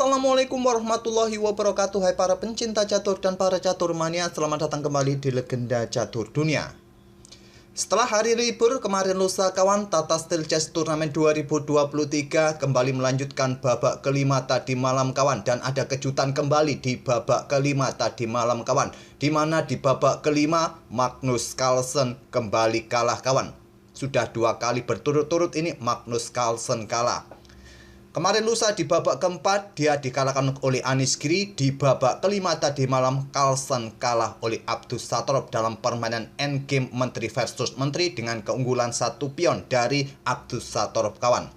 Assalamualaikum warahmatullahi wabarakatuh. Hai para pencinta catur dan para catur mania, selamat datang kembali di Legenda Catur Dunia. Setelah hari libur kemarin lusa kawan, Tata Steel Chess Turnamen 2023 kembali melanjutkan babak kelima tadi malam kawan. Dan ada kejutan kembali di babak kelima tadi malam kawan, dimana di babak kelima Magnus Carlsen kembali kalah kawan. Sudah 2 kali berturut-turut ini Magnus Carlsen kalah. Kemarin lusa di babak keempat dia dikalahkan oleh Anish Giri. Di babak kelima tadi malam Carlsen kalah oleh Abdus Satorov dalam permainan endgame menteri versus menteri dengan keunggulan 1 pion dari Abdus Satorov kawan.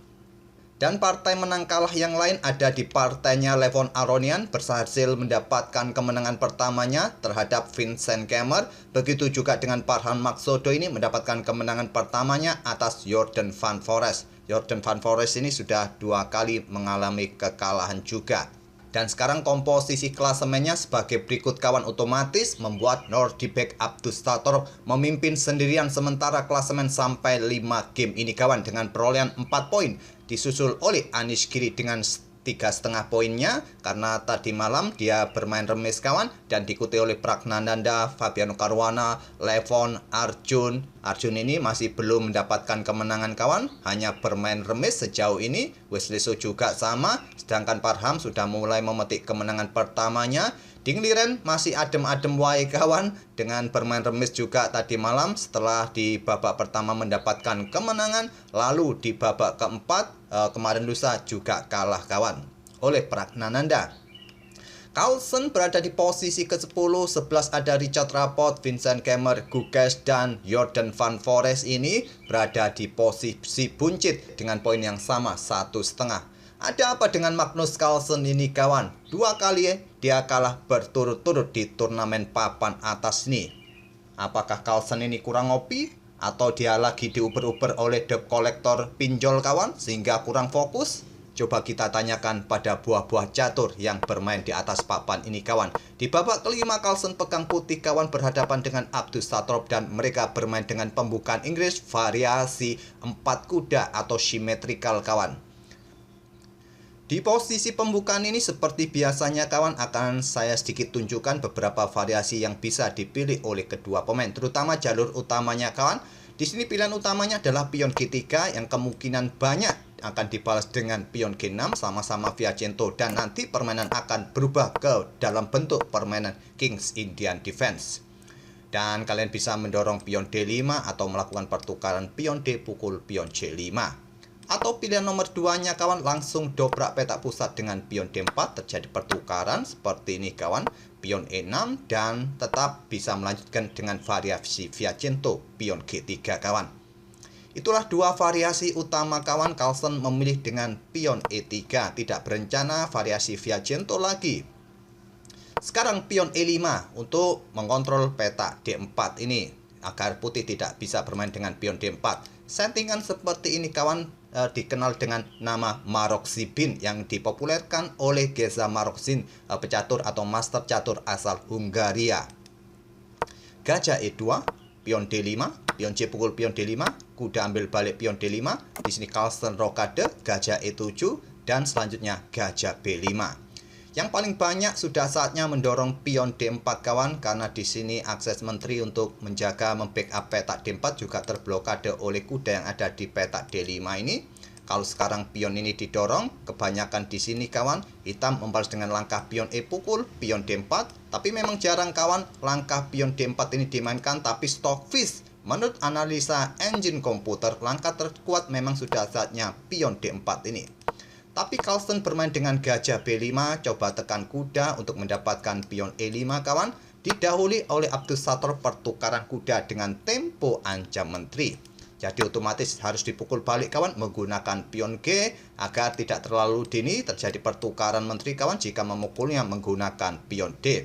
Dan partai menang kalah yang lain ada di partainya Levon Aronian, berhasil mendapatkan kemenangan pertamanya terhadap Vincent Kemmer. Begitu juga dengan Farhan Maksudov ini mendapatkan kemenangan pertamanya atas Jordan Van Foreest. Jordan Van Foreest ini sudah 2 kali mengalami kekalahan juga. Dan sekarang komposisi klasemennya sebagai berikut kawan, otomatis membuat Nordibek Abdus Satorov memimpin sendirian sementara klasemen sampai 5 game ini kawan dengan perolehan 4 poin. Disusul oleh Anish Giri dengan 3,5 poinnya karena tadi malam dia bermain remis kawan, dan diikuti oleh Pragnananda, Fabiano Caruana, Levon, Arjun. Arjun ini masih belum mendapatkan kemenangan kawan, hanya bermain remis sejauh ini. Wesley So juga sama, sedangkan Parham sudah mulai memetik kemenangan pertamanya. Ding Liren masih adem-adem wae kawan dengan bermain remis juga tadi malam setelah di babak pertama mendapatkan kemenangan, lalu di babak keempat kemarin lusa juga kalah kawan oleh Pragnananda. Carlsen berada di posisi ke-10, 11 ada Richard Rapport, Vincent Kemmer, Gukesh, dan Jordan Van Foreest ini berada di posisi buncit dengan poin yang sama 1,5. Ada apa dengan Magnus Carlsen ini kawan? 2 kali dia kalah berturut-turut di turnamen papan atas ini. Apakah Carlsen ini kurang ngopi? Atau dia lagi diuber-uber oleh debt collector pinjol kawan sehingga kurang fokus? Coba kita tanyakan pada buah-buah catur yang bermain di atas papan ini kawan. Di babak kelima Carlsen pegang putih kawan berhadapan dengan Abdus Satorov, dan mereka bermain dengan pembukaan Inggris variasi 4 kuda atau symmetrical kawan. Di posisi pembukaan ini seperti biasanya kawan, akan saya sedikit tunjukkan beberapa variasi yang bisa dipilih oleh kedua pemain, terutama jalur utamanya kawan. Di sini pilihan utamanya adalah pion G3 yang kemungkinan banyak akan dibalas dengan pion G6 sama-sama Fiacento, dan nanti permainan akan berubah ke dalam bentuk permainan King's Indian Defense. Dan kalian bisa mendorong pion D5 atau melakukan pertukaran pion D pukul pion C5. Atau pilihan nomor 2-nya kawan, langsung dobrak petak pusat dengan pion D4, terjadi pertukaran seperti ini kawan, pion E6, dan tetap bisa melanjutkan dengan variasi Fiacento pion G3 kawan. Itulah 2 variasi utama kawan. Carlsen memilih dengan pion E3, tidak berencana variasi Fiacento lagi. Sekarang pion E5 untuk mengontrol petak D4 ini agar putih tidak bisa bermain dengan pion D4. Settingan seperti ini kawan dikenal dengan nama Maroczybin yang dipopulerkan oleh Geza Maroczyn, pecatur atau master catur asal Hungaria. Gajah E2, pion D5, pion C pukul pion D5, kuda ambil balik pion D5. Di sini Carlsen rokade, gajah E7, dan selanjutnya gajah B5. Yang paling banyak sudah saatnya mendorong pion D4 kawan, karena di sini akses menteri untuk menjaga membackup petak D4 juga terblokade oleh kuda yang ada di petak D5 ini. Kalau sekarang pion ini didorong, kebanyakan di sini kawan, hitam membalas dengan langkah pion E pukul pion D4, tapi memang jarang kawan langkah pion D4 ini dimainkan, tapi stockfish. Menurut analisa engine komputer, langkah terkuat memang sudah saatnya pion D4 ini. Tapi Carlsen bermain dengan gajah B5, coba tekan kuda untuk mendapatkan pion E5 kawan. Didahului oleh Abdus Satorov pertukaran kuda dengan tempo ancam menteri. Jadi otomatis harus dipukul balik kawan menggunakan pion G agar tidak terlalu dini terjadi pertukaran menteri kawan jika memukulnya menggunakan pion D.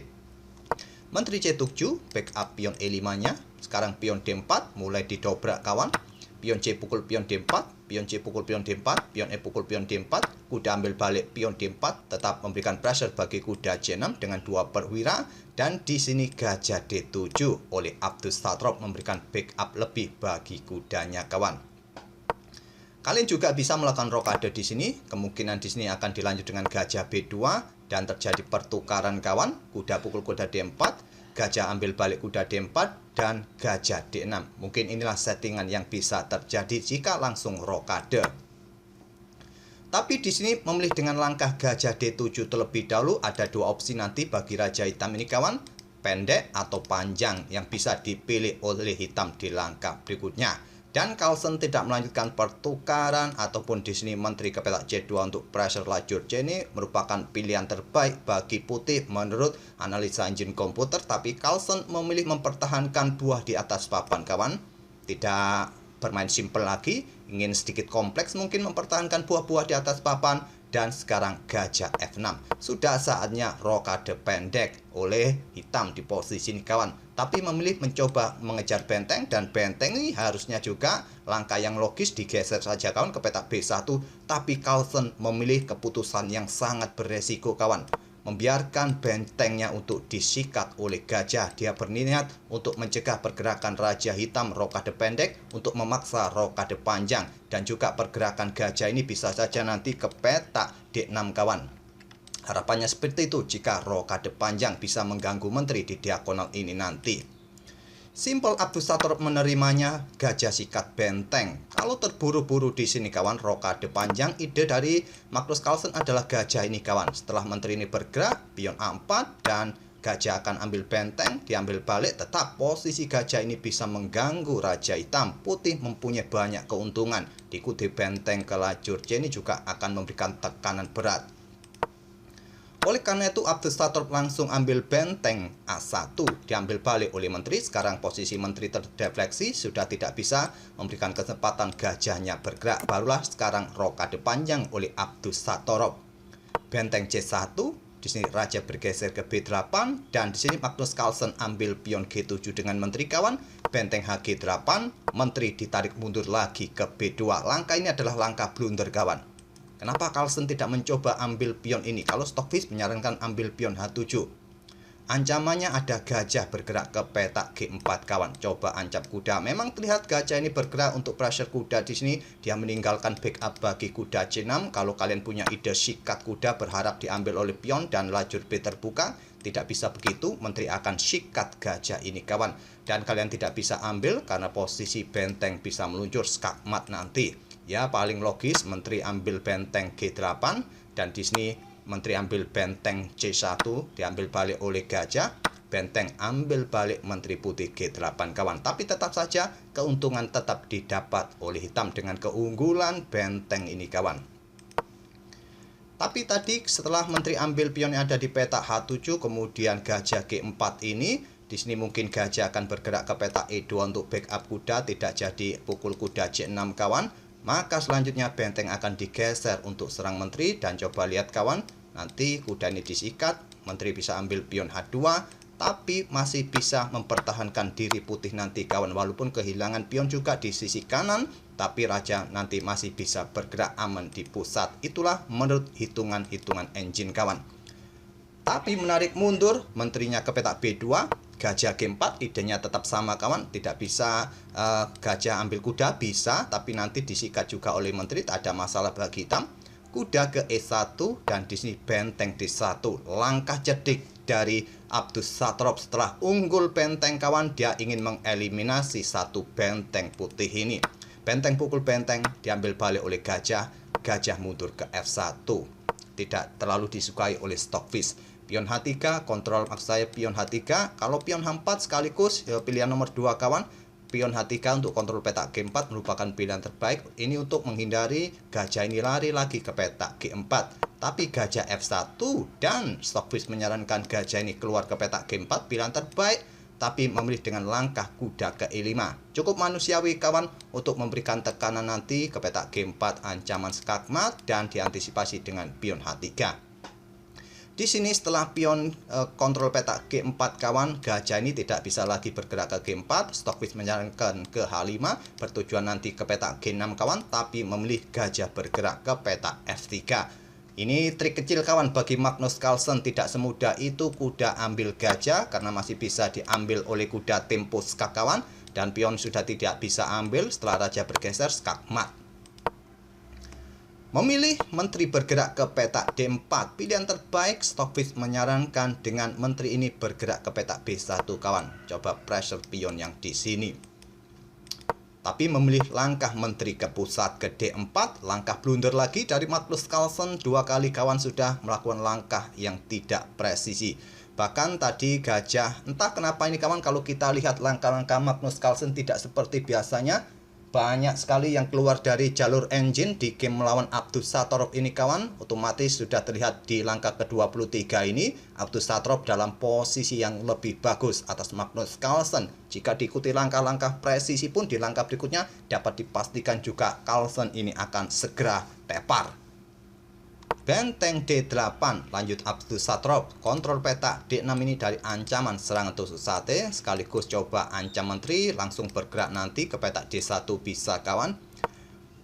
Menteri C7, backup pion E5-nya. Sekarang pion D4 mulai didobrak kawan. Pion C pukul pion D4, pion C pukul pion D4, pion E pukul pion D4, kuda ambil balik pion D4, tetap memberikan pressure bagi kuda C6 dengan 2 perwira, dan di sini gajah D7 oleh Abdus Satorov memberikan backup lebih bagi kudanya kawan. Kalian juga bisa melakukan rokade di sini. Kemungkinan di sini akan dilanjut dengan gajah B2 dan terjadi pertukaran kawan. Kuda pukul kuda D4, gajah ambil balik kuda D4 dan gajah D6. Mungkin inilah settingan yang bisa terjadi jika langsung rokade. Tapi di sini memilih dengan langkah gajah D7 terlebih dahulu. Ada dua opsi nanti bagi raja hitam ini kawan, pendek atau panjang yang bisa dipilih oleh hitam di langkah berikutnya. Dan Carlsen tidak melanjutkan pertukaran ataupun di sini menteri ke petak C2 untuk pressure lajur C ini merupakan pilihan terbaik bagi putih menurut analisa engine komputer. Tapi Carlsen memilih mempertahankan buah di atas papan kawan. Tidak bermain simple lagi, ingin sedikit kompleks mungkin mempertahankan buah-buah di atas papan. Dan sekarang gajah F6. Sudah saatnya rokade pendek oleh hitam di posisi ini kawan. Tapi memilih mencoba mengejar benteng, dan benteng ini harusnya juga langkah yang logis digeser saja kawan ke petak B1. Tapi Carlsen memilih keputusan yang sangat beresiko kawan, membiarkan bentengnya untuk disikat oleh gajah. Dia berniat untuk mencegah pergerakan raja hitam rokade pendek untuk memaksa rokade panjang, dan juga pergerakan gajah ini bisa saja nanti ke petak D6 kawan. Harapannya seperti itu jika rokade panjang bisa mengganggu menteri di diagonal ini nanti. Simple Abdusator menerimanya, gajah sikat benteng. Kalau terburu-buru di sini kawan, rokade panjang, ide dari Magnus Carlsen adalah gajah ini kawan. Setelah menteri ini bergerak, pion A4 dan gajah akan ambil benteng, diambil balik. Tetap posisi gajah ini bisa mengganggu raja hitam. Putih mempunyai banyak keuntungan. Diikuti benteng ke lajur C ini juga akan memberikan tekanan berat. Oleh karena itu Abdusator langsung ambil benteng A1, diambil balik oleh menteri. Sekarang posisi menteri terdefleksi, sudah tidak bisa memberikan kesempatan gajahnya bergerak. Barulah sekarang rokade panjang oleh Abdusator. Benteng C1, di sini raja bergeser ke B8, dan di sini Magnus Carlsen ambil pion G7 dengan menteri kawan. Benteng HG8, menteri ditarik mundur lagi ke B2. Langkah ini adalah langkah blunder kawan. Kenapa Carlsen tidak mencoba ambil pion ini? Kalau Stockfish menyarankan ambil pion H7. Ancamannya ada gajah bergerak ke petak G4 kawan. Coba ancam kuda. Memang terlihat gajah ini bergerak untuk pressure kuda di sini. Dia meninggalkan backup bagi kuda C6. Kalau kalian punya ide sikat kuda berharap diambil oleh pion dan lajur B terbuka, tidak bisa begitu. Menteri akan sikat gajah ini kawan. Dan kalian tidak bisa ambil karena posisi benteng bisa meluncur skakmat nanti. Ya, paling logis menteri ambil benteng G8, dan di sini menteri ambil benteng C1, diambil balik oleh gajah. Benteng ambil balik menteri putih G8 kawan. Tapi tetap saja keuntungan tetap didapat oleh hitam dengan keunggulan benteng ini kawan. Tapi tadi setelah menteri ambil pion yang ada di petak H7, kemudian gajah G4 ini, di sini mungkin gajah akan bergerak ke petak E2 untuk backup kuda, tidak jadi pukul kuda C6 kawan. Maka selanjutnya benteng akan digeser untuk serang menteri, dan coba lihat kawan, nanti kuda ini disikat, menteri bisa ambil pion H2, tapi masih bisa mempertahankan diri putih nanti kawan. Walaupun kehilangan pion juga di sisi kanan, tapi raja nanti masih bisa bergerak aman di pusat. Itulah menurut hitungan-hitungan engine kawan. Tapi menarik mundur menterinya ke petak B2, gajah G4, idenya tetap sama kawan. Tidak bisa gajah ambil kuda, bisa, tapi nanti disikat juga oleh menteri, tak ada masalah bagi hitam. Kuda ke E1, dan di sini benteng D1. Langkah cerdik dari Abdusator. Setelah unggul benteng kawan, dia ingin mengeliminasi satu benteng putih ini. Benteng pukul benteng, diambil balik oleh gajah. Gajah mundur ke F1. Tidak terlalu disukai oleh Stockfish. Pion H3, kontrol maksud saya pion H3. Kalau pion H4 sekaligus pilihan nomor 2 kawan. Pion H3 untuk kontrol petak G4 merupakan pilihan terbaik. Ini untuk menghindari gajah ini lari lagi ke petak G4. Tapi gajah F1, dan Stockfish menyarankan gajah ini keluar ke petak G4, pilihan terbaik. Tapi memilih dengan langkah kuda ke E5. Cukup manusiawi kawan untuk memberikan tekanan nanti ke petak G4, ancaman skakmat, dan diantisipasi dengan pion H3. Di sini setelah pion kontrol petak G4 kawan, gajah ini tidak bisa lagi bergerak ke G4. Stockfish menyarankan ke H5, bertujuan nanti ke petak G6 kawan, tapi memilih gajah bergerak ke petak F3. Ini trik kecil kawan bagi Magnus Carlsen. Tidak semudah itu kuda ambil gajah, karena masih bisa diambil oleh kuda tempo skak kawan. Dan pion sudah tidak bisa ambil setelah raja bergeser skakmat. Memilih menteri bergerak ke petak D4, pilihan terbaik. Stockfish menyarankan dengan menteri ini bergerak ke petak B1 kawan. Coba pressure pion yang di sini. Tapi memilih langkah menteri ke pusat ke D4, langkah blunder lagi dari Magnus Carlsen. 2 kali kawan sudah melakukan langkah yang tidak presisi. Bahkan tadi gajah, entah kenapa ini kawan, kalau kita lihat langkah-langkah Magnus Carlsen tidak seperti biasanya. Banyak sekali yang keluar dari jalur engine di game melawan Abdus Satorov ini kawan. Otomatis sudah terlihat di langkah ke-23 ini Abdus Satorov dalam posisi yang lebih bagus atas Magnus Carlsen. Jika diikuti langkah-langkah presisi pun di langkah berikutnya dapat dipastikan juga Carlsen ini akan segera tepar. Benteng D8 lanjut Abdus Satorov. Kontrol petak D6 ini dari ancaman serangan tusuk sate, sekaligus coba ancam menteri langsung bergerak nanti ke petak D1 bisa kawan.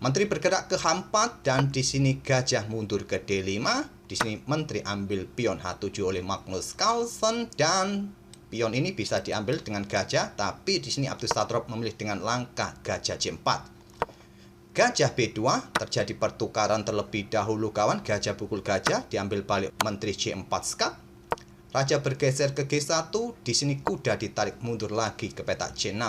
Menteri bergerak ke H4 dan di sini gajah mundur ke D5. Di sini menteri ambil pion H7 oleh Magnus Carlsen dan pion ini bisa diambil dengan gajah, tapi di sini Abdus Satorov memilih dengan langkah gajah J4. Gajah B2, terjadi pertukaran terlebih dahulu kawan. Gajah pukul gajah, diambil balik menteri J4 skak. Raja bergeser ke G1, di sini kuda ditarik mundur lagi ke petak J6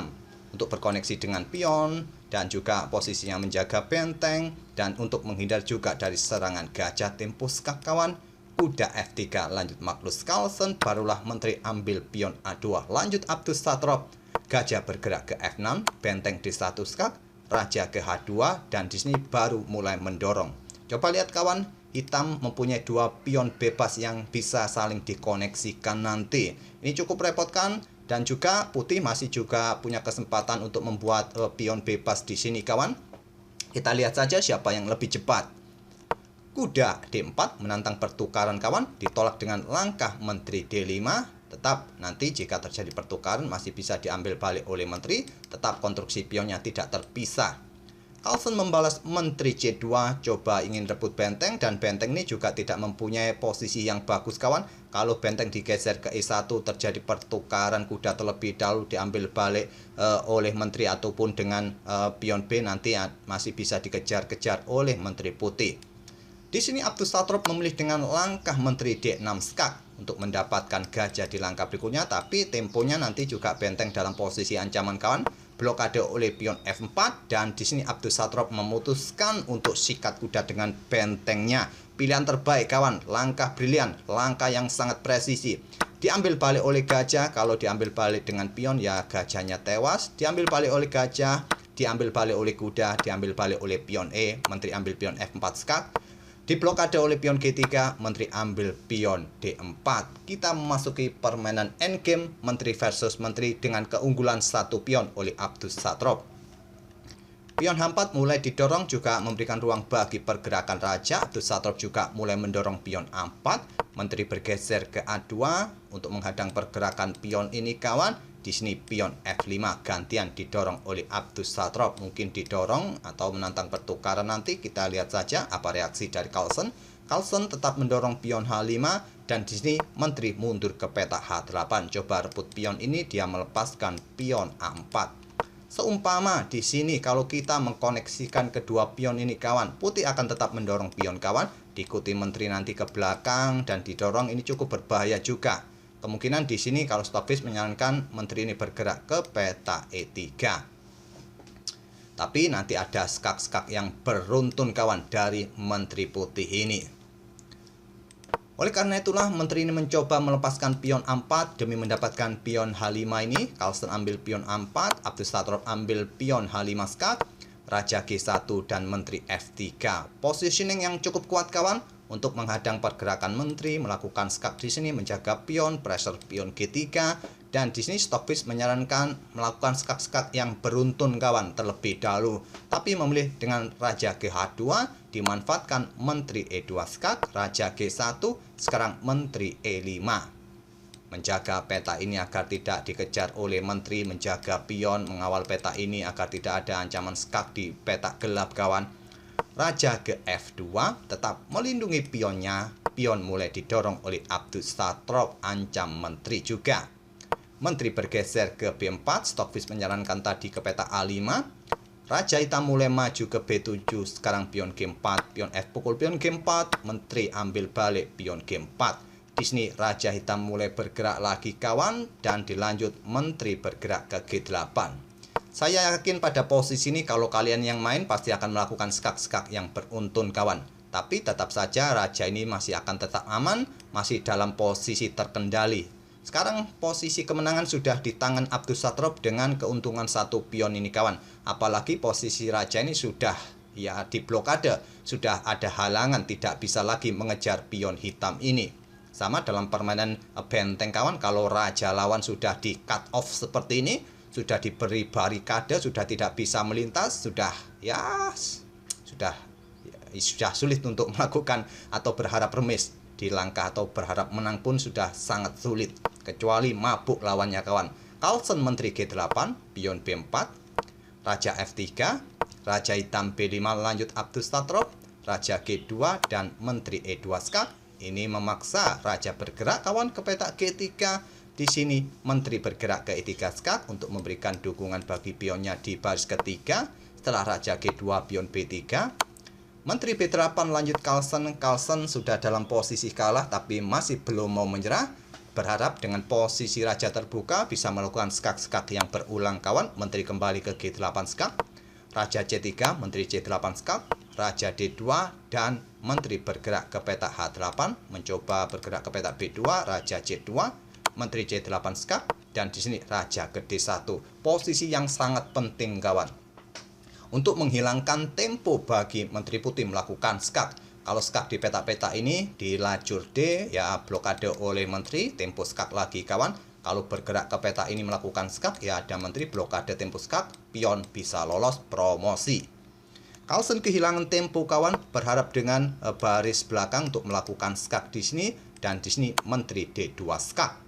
untuk berkoneksi dengan pion dan juga posisinya menjaga benteng dan untuk menghindar juga dari serangan gajah tempo skak kawan. Kuda F3 lanjut Magnus Carlsen, barulah menteri ambil pion A2 lanjut Abdus Satorov. Gajah bergerak ke F6, benteng D1 skak. Raja ke H2 dan di sini baru mulai mendorong. Coba lihat kawan, hitam mempunyai 2 pion bebas yang bisa saling dikoneksikan nanti. Ini cukup repot kan? Dan juga putih masih juga punya kesempatan untuk membuat pion bebas di sini kawan. Kita lihat saja siapa yang lebih cepat. Kuda D4 menantang pertukaran kawan, ditolak dengan langkah menteri D5. Tetap nanti jika terjadi pertukaran masih bisa diambil balik oleh menteri, tetap konstruksi pionnya tidak terpisah. Carlsen membalas menteri C2, coba ingin rebut benteng dan benteng ini juga tidak mempunyai posisi yang bagus kawan. Kalau benteng digeser ke E1 terjadi pertukaran kuda terlebih dahulu diambil balik oleh menteri ataupun dengan pion B nanti masih bisa dikejar-kejar oleh menteri putih. Di sini Abdus Satorov memilih dengan langkah menteri D6 skak untuk mendapatkan gajah di langkah berikutnya, tapi temponya nanti juga benteng dalam posisi ancaman kawan. Blokade oleh pion F4 dan di sini Abdus Satorov memutuskan untuk sikat kuda dengan bentengnya. Pilihan terbaik kawan, langkah brilian, langkah yang sangat presisi. Diambil balik oleh gajah, kalau diambil balik dengan pion ya gajahnya tewas. Diambil balik oleh gajah, diambil balik oleh kuda, diambil balik oleh pion E, menteri ambil pion F4 skak. Diblokade oleh pion G3, menteri ambil pion D4. Kita memasuki permainan endgame menteri versus menteri dengan keunggulan 1 pion oleh Abdus Satorov. Pion H4 mulai didorong juga memberikan ruang bagi pergerakan raja. Abdus Satorov juga mulai mendorong pion A4. Menteri bergeser ke A2 untuk menghadang pergerakan pion ini kawan. Di sini pion F5 gantian didorong oleh Abdus Satorov. Mungkin didorong atau menantang pertukaran nanti. Kita lihat saja apa reaksi dari Carlsen. Carlsen tetap mendorong pion H5 dan di sini menteri mundur ke petak H8. Coba rebut pion ini, dia melepaskan pion A4. Seumpama di sini kalau kita mengkoneksikan kedua pion ini kawan, putih akan tetap mendorong pion kawan, diikuti menteri nanti ke belakang dan didorong, ini cukup berbahaya juga. Kemungkinan di sini kalau Stockfish menyarankan menteri ini bergerak ke peta E3. Tapi nanti ada skak-skak yang beruntun kawan dari menteri putih ini. Oleh karena itulah menteri ini mencoba melepaskan pion A4 demi mendapatkan pion H5 ini. Carlsen ambil pion A4, Abdus Satorov ambil pion H5 skak, Raja G1 dan menteri F3. Positioning yang cukup kuat kawan untuk menghadang pergerakan menteri, melakukan skak di sini, menjaga pion, pressure pion G3 dan di sini Stockfish menyarankan melakukan skak-skak yang beruntun kawan terlebih dahulu, tapi memilih dengan Raja GH2 dimanfaatkan menteri E2 skak, Raja G1, sekarang menteri E5. Menjaga peta ini agar tidak dikejar oleh menteri, menjaga pion, mengawal peta ini agar tidak ada ancaman skak di peta gelap kawan. Raja ke F2 tetap melindungi pionnya. Pion mulai didorong oleh Abdus Satorov, ancam menteri juga. Menteri bergeser ke B4, Stockfish menyarankan tadi ke peta A5. Raja hitam mulai maju ke B7, sekarang pion G4, pion F pukul pion G4, menteri ambil balik pion G4. Di sini raja hitam mulai bergerak lagi kawan, dan dilanjut menteri bergerak ke G8. Saya yakin pada posisi ini kalau kalian yang main pasti akan melakukan skak-skak yang beruntun kawan. Tapi tetap saja raja ini masih akan tetap aman, masih dalam posisi terkendali. Sekarang posisi kemenangan sudah di tangan Abdus Satrop dengan keuntungan satu pion ini kawan. Apalagi posisi raja ini sudah ya diblokade, sudah ada halangan, tidak bisa lagi mengejar pion hitam ini. Sama dalam permainan benteng kawan, kalau raja lawan sudah di cut off seperti ini, sudah diberi barikade, sudah tidak bisa melintas, sudah sulit untuk melakukan atau berharap remis di langkah atau berharap menang pun sudah sangat sulit, kecuali mabuk lawannya kawan. Carlsen menteri G8, pion B4, raja F3, raja hitam B5 lanjut Abdus Satrop, raja G2 dan menteri E2 skak. Ini memaksa raja bergerak kawan ke petak G3. Di sini menteri bergerak ke E3 skak untuk memberikan dukungan bagi pionnya di baris ketiga. Setelah raja G2 pion B3, menteri B8 lanjut Carlsen. Carlsen sudah dalam posisi kalah tapi masih belum mau menyerah. Berharap dengan posisi raja terbuka bisa melakukan skak-skak yang berulang kawan. Menteri kembali ke G8 skak, raja C3, menteri C8 skak, raja D2 dan menteri bergerak ke petak H8, mencoba bergerak ke petak B2, raja C2, menteri C8 skak, dan di sini raja ke D1. Posisi yang sangat penting kawan, untuk menghilangkan tempo bagi menteri putih melakukan skak. Kalau skak di petak-petak ini di lajur D ya blokade oleh menteri, tempo skak lagi kawan. Kalau bergerak ke petak ini melakukan skak ya ada menteri blokade tempo skak, pion bisa lolos promosi. Carlsen kehilangan tempo kawan, berharap dengan baris belakang untuk melakukan skak di sini, dan di sini menteri D2 skak.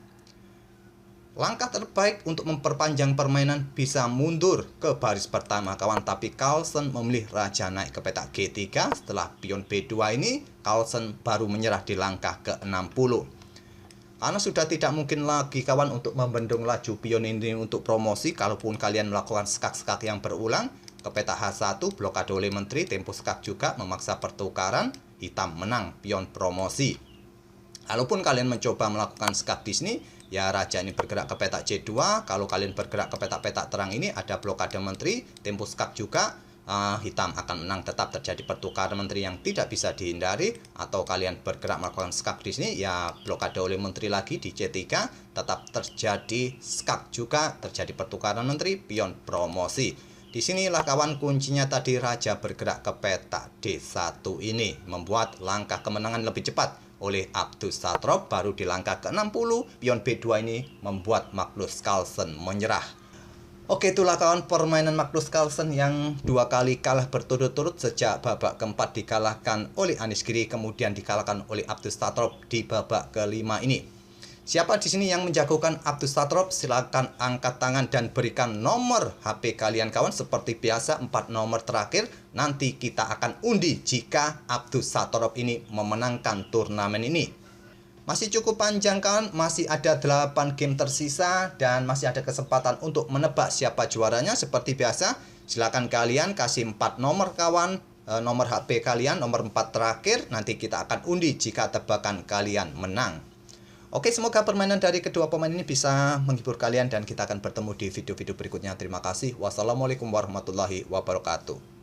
Langkah terbaik untuk memperpanjang permainan bisa mundur ke baris pertama kawan, tapi Carlsen memilih raja naik ke petak G3. Setelah pion B2 ini, Carlsen baru menyerah di langkah ke-60. Karena sudah tidak mungkin lagi kawan untuk membendung laju pion ini untuk promosi. Kalaupun kalian melakukan skak-skak yang berulang ke petak H1, blokade oleh menteri, tempo skak juga memaksa pertukaran, hitam menang pion promosi. Kalaupun kalian mencoba melakukan skak di sini, ya raja ini bergerak ke petak C2. Kalau kalian bergerak ke petak-petak terang ini ada blokade menteri, tempo skak juga, hitam akan menang, tetap terjadi pertukaran menteri yang tidak bisa dihindari. Atau kalian bergerak melakukan skak di sini, ya blokade oleh menteri lagi di C3, tetap terjadi skak juga, terjadi pertukaran menteri, pion promosi. Disinilah kawan kuncinya tadi, raja bergerak ke petak D1 ini membuat langkah kemenangan lebih cepat oleh Abdus Satrop. Baru di langkah ke-60, pion B2 ini membuat Magnus Carlsen menyerah. Oke, itulah kawan permainan Magnus Carlsen yang 2 kali kalah berturut-turut. Sejak babak keempat dikalahkan oleh Anies Giri, kemudian dikalahkan oleh Abdus Satrop di babak kelima ini. Siapa di sini yang menjagokan Abdus Satrop? Silakan angkat tangan dan berikan nomor HP kalian kawan. Seperti biasa 4 nomor terakhir nanti kita akan undi jika Abdus Satrop ini memenangkan turnamen ini. Masih cukup panjang kawan, masih ada 8 game tersisa dan masih ada kesempatan untuk menebak siapa juaranya. Seperti biasa, silakan kalian kasih 4 nomor kawan, nomor HP kalian, nomor 4 terakhir, nanti kita akan undi jika tebakan kalian menang. Oke, semoga permainan dari kedua pemain ini bisa menghibur kalian dan kita akan bertemu di video-video berikutnya. Terima kasih. Wassalamualaikum warahmatullahi wabarakatuh.